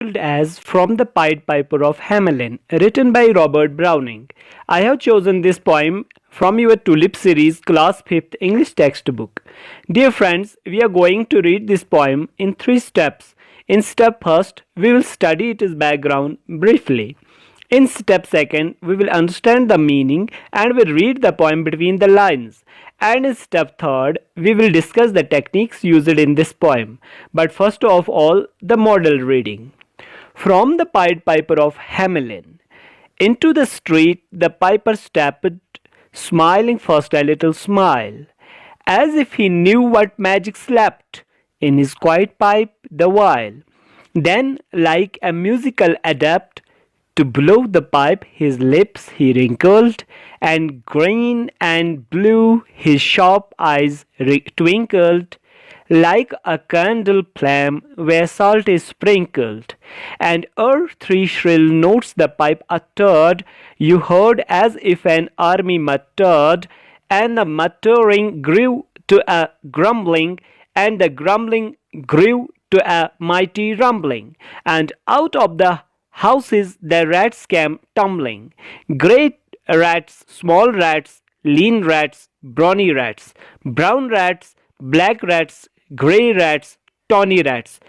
titled as From the Pied Piper of Hamelin, written by Robert Browning. I have chosen this poem from your Tulip series class 5th English textbook. Dear friends, we are going to read this poem in 3 steps. In step first, we will study its background briefly. In step second, we will understand the meaning and will read the poem between the lines. And in step third, we will discuss the techniques used in this poem. But first of all, the model reading. From the Pied Piper of Hamelin. Into the street the piper stepped, smiling first a little smile, as if he knew what magic slept in his quiet pipe the while. Then, like a musical adept, to blow the pipe his lips he wrinkled, and green and blue his sharp eyes twinkled, like a candle flame where salt is sprinkled. And ere 3 shrill notes the pipe uttered, you heard as if an army muttered, and the muttering grew to a grumbling, and the grumbling grew to a mighty rumbling, and out of the houses the rats came tumbling. Great rats, small rats, lean rats, brawny rats, brown rats, black rats, grey rats, tawny rats,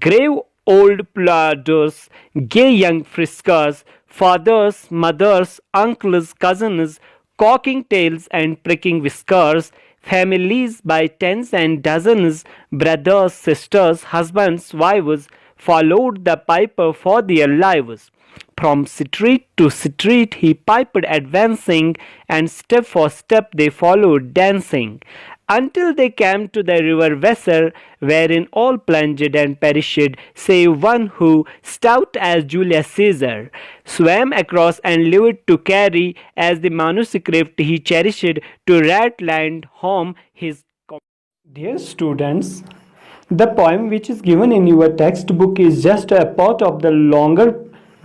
grave old plodders, gay young friskers, fathers, mothers, uncles, cousins, cocking tails and pricking whiskers, families by tens and dozens, brothers, sisters, husbands, wives, followed the piper for their lives. From street to street he piped advancing, and step for step they followed dancing, until they came to the river Weser, wherein all plunged and perished, save one who, stout as Julius Caesar, swam across and lived to carry, as the manuscript he cherished, to Ratland home his. Dear students, the poem which is given in your textbook is just a part of the longer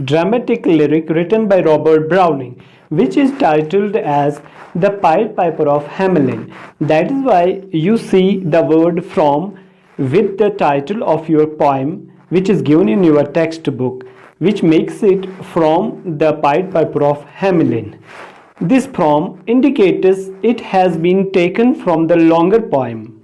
dramatic lyric written by Robert Browning, which is titled as The Pied Piper of Hamelin. That is why you see the word from with the title of your poem, which is given in your textbook, which makes it From the Pied Piper of Hamelin. This from indicates it has been taken from the longer poem.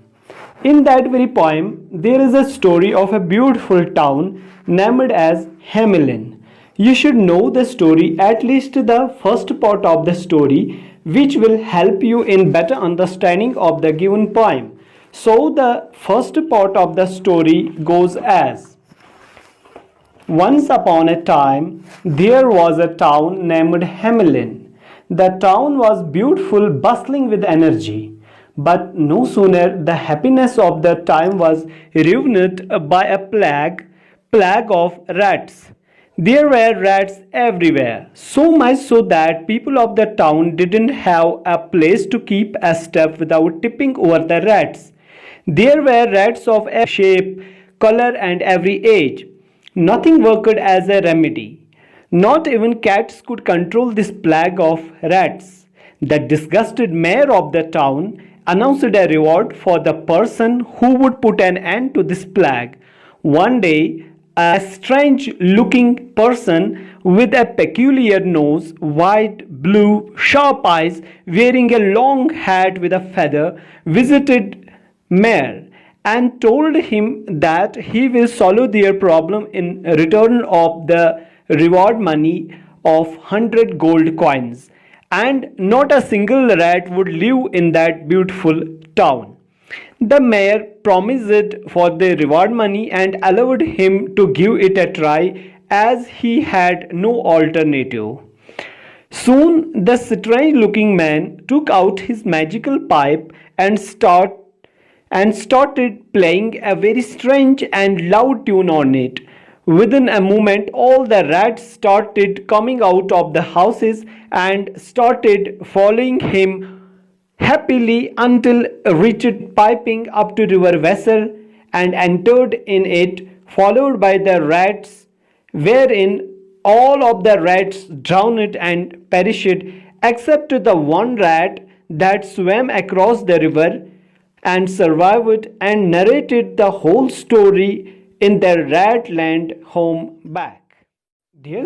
In that very poem, there is a story of a beautiful town named as Hamelin. You should know the story, at least the first part of the story, which will help you in better understanding of the given poem. So the first part of the story goes as: once upon a time, there was a town named Hamelin. The town was beautiful, bustling with energy. But no sooner the happiness of the time was ruined by a plague of rats. There were rats everywhere, so much so that people of the town didn't have a place to keep a step without tipping over the rats. There were rats of every shape, color, and every age. Nothing worked as a remedy. Not even cats could control this plague of rats. The disgusted mayor of the town announced a reward for the person who would put an end to this plague. One day, a strange looking person with a peculiar nose, white, blue, sharp eyes, wearing a long hat with a feather, visited Mayor and told him that he will solve their problem in return of the reward money of 100 gold coins, and not a single rat would live in that beautiful town. The mayor promised for the reward money and allowed him to give it a try, as he had no alternative. Soon the strange looking man took out his magical pipe and started playing a very strange and loud tune on it. Within a moment, all the rats started coming out of the houses and started following him happily until reached piping up to river Weser and entered in it, followed by the rats, wherein all of the rats drowned and perished except the one rat that swam across the river and survived and narrated the whole story in their rat land home back. Dear,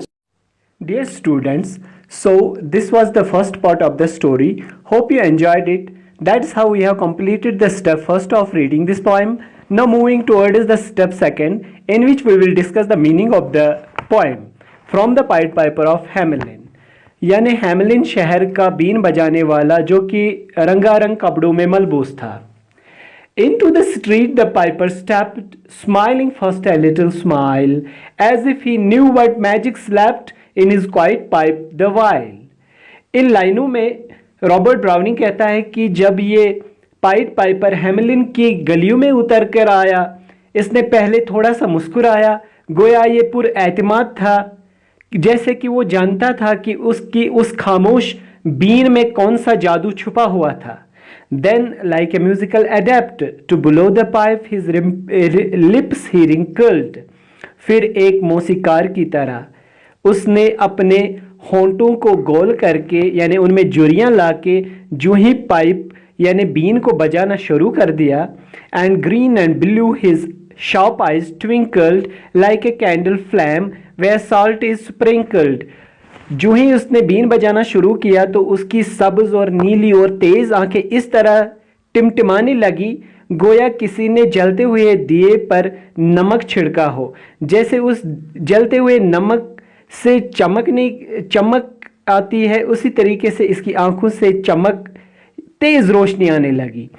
dear students, so this was the first part of the story. Hope you enjoyed it. That's how we have completed the step first of reading this poem. Now moving towards the step second, in which we will discuss the meaning of the poem from the Pied Piper of Hamelin. यानी Hamelin शहर का been बजाने वाला जो कि रंगारंग कपड़ों में मलबूस था. Into the street the piper stepped, smiling first a little smile, as if he knew what magic slept in his quiet pipe the while. इन लाइनों में रॉबर्ट ब्राउनिंग कहता है कि जब ये पाइड पाइपर हैमलिन की गलियों में उतर कर आया, इसने पहले थोड़ा सा मुस्कुराया, गोया ये पुरएतिमाद था, जैसे कि वो जानता था कि उसकी उस खामोश बीन में कौन सा जादू छुपा हुआ था. Then, like a musical adept, to blow the pipe, his lips he wrinkled. फिर एक मौसीकार की तरह उसने अपने होंठों को गोल करके यानी उनमें जुरियां लाके जो ही पाइप यानी बीन को बजाना शुरू कर दिया. And green and blue his sharp eyes twinkled like a candle flame where salt is sprinkled. जो ही उसने बीन बजाना शुरू किया तो उसकी सब्ज और नीली और तेज आंखें इस तरह टिमटिमाने लगी गोया किसी ने जलते हुए दिए पर नमक छिड़का हो. जैसे उस जलते हुए नमक से चमक आती है, उसी तरीके से इसकी आंखों से चमक तेज रोशनी आने लगी.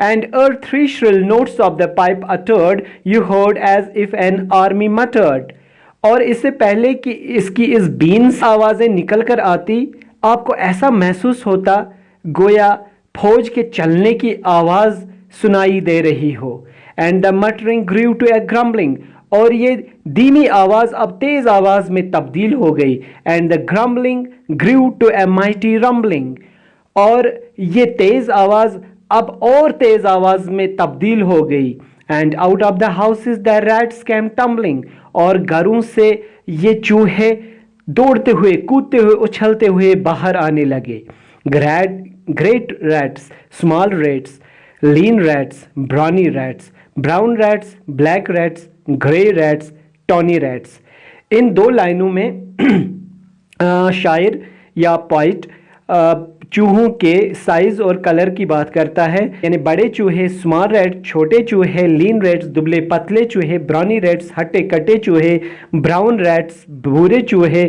And earth three shrill notes of the pipe uttered, you heard as if an army muttered. और इससे पहले कि इसकी इस बीन से आवाज़ें निकल कर आती, आपको ऐसा महसूस होता गोया फौज के चलने की आवाज़ सुनाई दे रही हो. And the muttering grew to a grumbling, और ये धीमी आवाज़ अब तेज़ आवाज़ में तब्दील हो गई. And the grumbling grew to a mighty rumbling, और ये तेज़ आवाज़ अब और तेज़ आवाज़ में तब्दील हो गई. And out of the houses the rats came tumbling, और घरों से ये चूहे दौड़ते हुए कूदते हुए उछलते हुए बाहर आने लगे. Great rats, small rats, lean rats, browny rats, brown rats, black rats, grey rats, tawny rats. इन दो लाइनों में शायर या पोइट चूहों के साइज और कलर की बात करता है. यानी बड़े चूहे स्मॉल रैट, छोटे चूहे लीन रैट्स, दुबले पतले चूहे ब्राउनी रैट्स, हट्टे कट्टे चूहे ब्राउन रैट्स, भूरे चूहे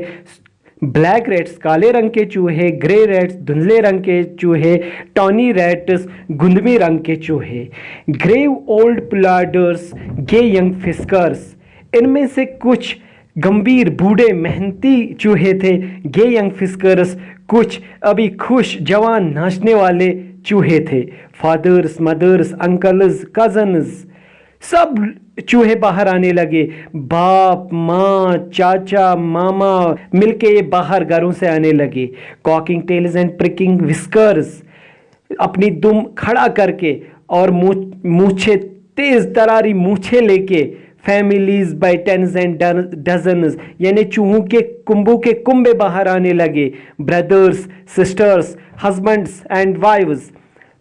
ब्लैक रैट्स, काले रंग के चूहे ग्रे रैट्स, धुंधले रंग के चूहे टॉनी रैट्स, गुंदमी रंग के चूहे. ग्रेव ओल्ड प्लाडर्स, गे यंग फिस्कर्स, इनमें से कुछ गंभीर बूढ़े मेहनती चूहे थे. गे यंग फिस्कर्स, कुछ अभी खुश जवान नाचने वाले चूहे थे. फादर्स, मदर्स, अंकल्स, कजन्स, सब चूहे बाहर आने लगे. बाप, माँ, चाचा, मामा मिलके ये बाहर घरों से आने लगे. Cocking tails and pricking whiskers, अपनी दुम खड़ा करके और मूछे तेज तरारी मूछे लेके. Families by tens and dozens, यानी चूहों के कुंबे बाहर आने लगे. Brothers, sisters, husbands and wives,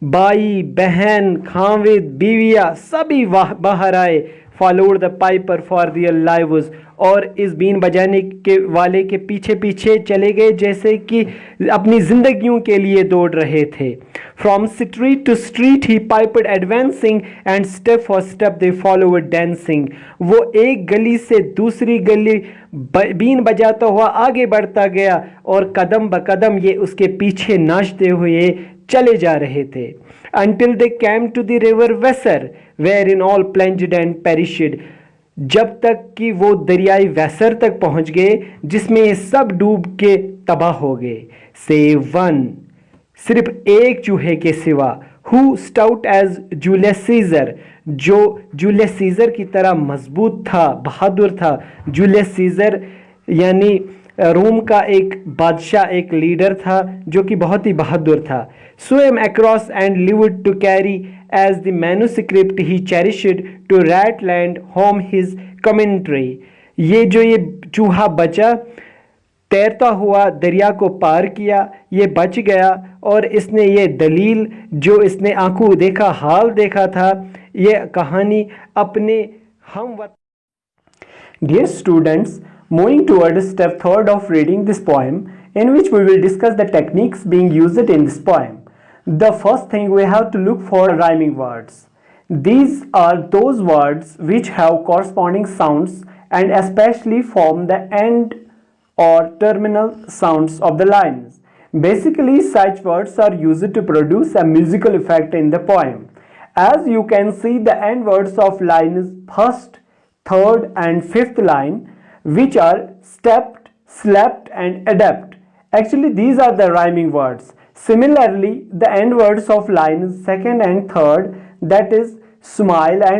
भाई बहन खाविद बीविया सभी बाहर आए. Followed the piper for their lives, और इस बीन बजाने के वाले के पीछे पीछे चले गए जैसे कि अपनी जिंदगियों के लिए दौड़ रहे थे. From street to street he piped advancing and step for step they followed dancing. वो एक गली से दूसरी गली बीन बजाता हुआ आगे बढ़ता गया और कदम ब कदम ये उसके पीछे नाचते हुए चले जा रहे थे. Until they came to the river Weser, wherein all plunged and perished. जब तक कि वो दरियाई वैसर तक पहुंच गए जिसमें ये सब डूब के तबाह हो गए. Save one, सिर्फ एक चूहे के सिवा. Who stout as Julius Caesar, जो जूलियस सीजर की तरह मजबूत था, बहादुर था. जूलियस सीजर यानी रोम का एक बादशाह, एक लीडर था जो कि बहुत ही बहादुर था. Swam across and lived to carry as the manuscript he cherished to Ratland home his commentary. ये जो ये चूहा बचा, तैरता हुआ दरिया को पार किया, ये बच गया और इसने ये दलील जो इसने आंखों देखा हाल देखा था, ये कहानी अपने हम Dear students, moving towards step third of reading this poem, in which we will discuss the techniques being used in this poem. The first thing we have to look for rhyming words. These are those words which have corresponding sounds and especially form the end or terminal sounds of the lines. Basically, such words are used to produce a musical effect in the poem. As you can see, the end words of lines first, third and fifth line, which are stepped, slept and adapt. Actually, these are the rhyming words. Similarly, the end words of lines second and third, that is smile and